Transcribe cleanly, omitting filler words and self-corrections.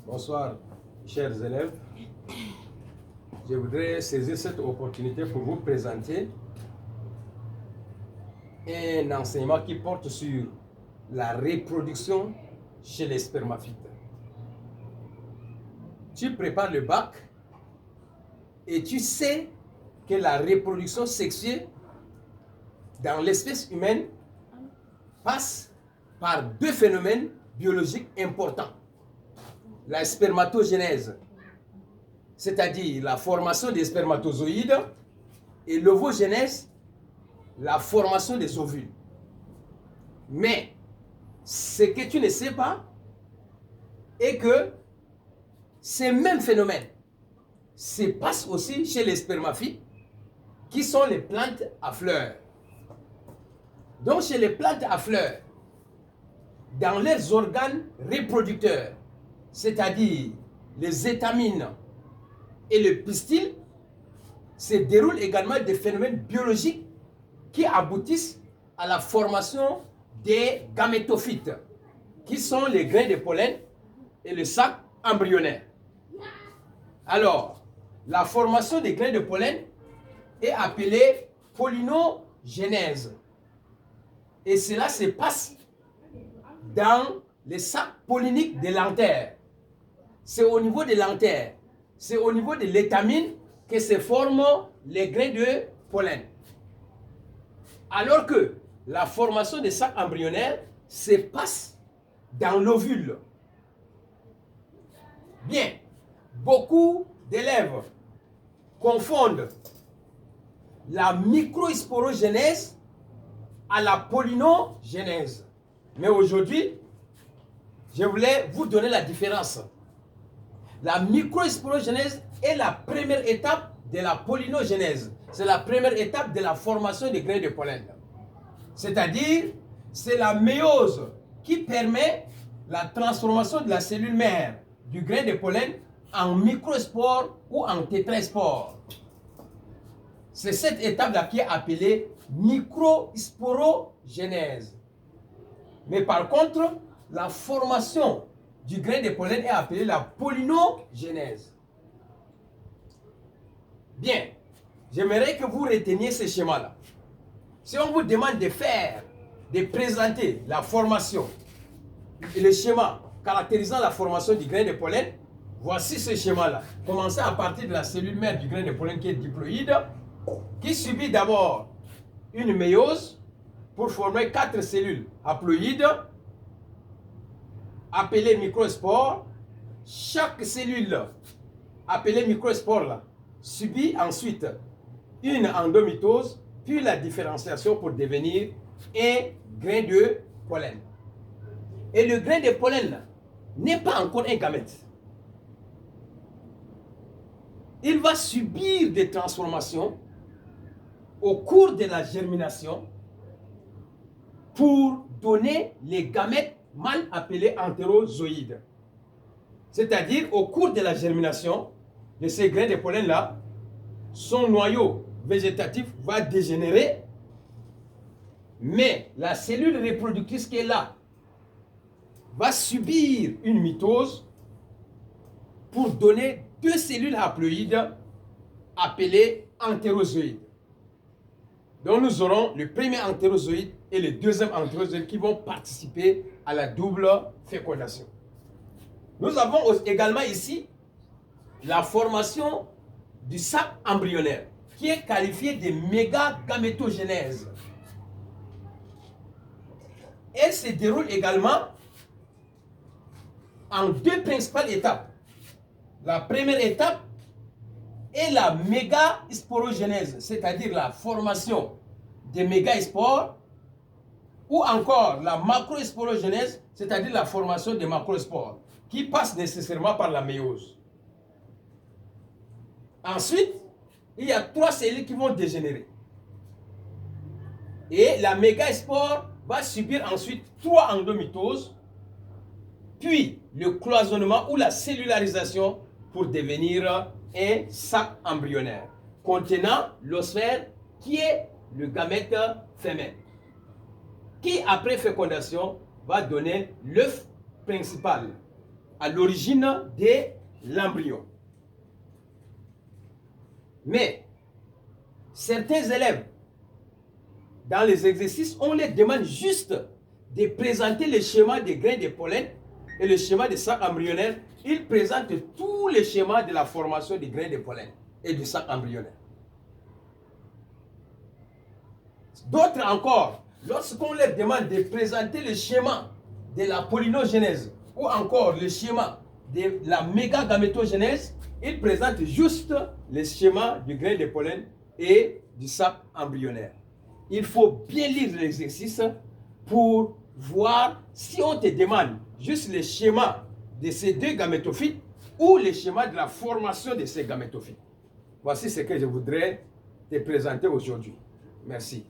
Bonsoir, chers élèves. Je voudrais saisir cette opportunité pour vous présenter un enseignement qui porte sur la reproduction chez les spermaphites. Tu prépares le bac et tu sais que la reproduction sexuelle dans l'espèce humaine passe par deux phénomènes biologiques importants. La spermatogénèse, c'est-à-dire la formation des spermatozoïdes, et l'ovogénèse, la formation des ovules. Mais ce que tu ne sais pas est que ces mêmes phénomènes se passent aussi chez les spermaphites, qui sont les plantes à fleurs. Donc chez les plantes à fleurs, dans leurs organes reproducteurs, c'est-à-dire les étamines et le pistil, se déroulent également des phénomènes biologiques qui aboutissent à la formation des gamétophytes, qui sont les grains de pollen et le sac embryonnaire. Alors, la formation des grains de pollen est appelée pollinogénèse. Et cela se passe dans les sacs polliniques des lanthères. C'est au niveau des lanthères, c'est au niveau de l'étamine que se forment les grains de pollen. Alors que la formation des sacs embryonnaires se passe dans l'ovule. Bien, beaucoup d'élèves confondent la microsporogénèse à la pollinogénèse. Mais aujourd'hui, je voulais vous donner la différence. La microsporogénèse est la première étape de la pollinogénèse. C'est la première étape de la formation des grains de pollen. C'est-à-dire, c'est la méiose qui permet la transformation de la cellule mère du grain de pollen en microspore ou en tétraspore. C'est cette étape-là qui est appelée microsporogénèse. Mais par contre, la formation du grain de pollen est appelée la pollinogénèse. Bien, j'aimerais que vous reteniez ce schéma-là. Si on vous demande de présenter la formation et le schéma caractérisant la formation du grain de pollen, voici ce schéma-là. Commencez à partir de la cellule mère du grain de pollen qui est diploïde, qui subit d'abord une méiose pour former 4 cellules haploïdes appelées microspores. Chaque cellule appelée microspore subit ensuite une endomitose, puis la différenciation pour devenir un grain de pollen. Et le grain de pollen n'est pas encore un gamète. Il va subir des transformations au cours de la germination pour donner les gamètes mâles appelés entérozoïdes. C'est-à-dire, au cours de la germination de ces grains de pollen-là, son noyau végétatif va dégénérer, mais la cellule reproductrice qui est là va subir une mitose pour donner 2 cellules haploïdes appelées entérozoïdes. Donc nous aurons le premier entérozoïde et le deuxième entérozoïde qui vont participer à la double fécondation. Nous avons également ici la formation du sac embryonnaire qui est qualifié de mégagamétogénèse. Elle se déroule également en 2 principales étapes. La première étape est la mégasporogénèse, c'est-à-dire la formation des mégaspores, ou encore la macrosporogénèse, c'est-à-dire la formation des macrospores, qui passe nécessairement par la méiose. Ensuite, il y a 3 cellules qui vont dégénérer. Et la mégaspore va subir ensuite 3 endomitoses, puis le cloisonnement ou la cellularisation pour devenir un sac embryonnaire contenant l'osphère qui est le gamète femelle, qui après fécondation va donner l'œuf principal à l'origine de l'embryon. Mais certains élèves, dans les exercices, on les demande juste de présenter le schéma des grains de pollen et le schéma des sacs embryonnaires. Ils présentent tous les schémas de la formation des grains de pollen et du sac embryonnaire. D'autres encore, lorsqu'on leur demande de présenter le schéma de la polynogénèse ou encore le schéma de la mégagamètogenèse, ils présentent juste le schéma du grain de pollen et du sac embryonnaire. Il faut bien lire l'exercice pour voir si on te demande juste le schéma de ces deux gamétophytes ou le schéma de la formation de ces gamétophytes. Voici ce que je voudrais te présenter aujourd'hui. Merci.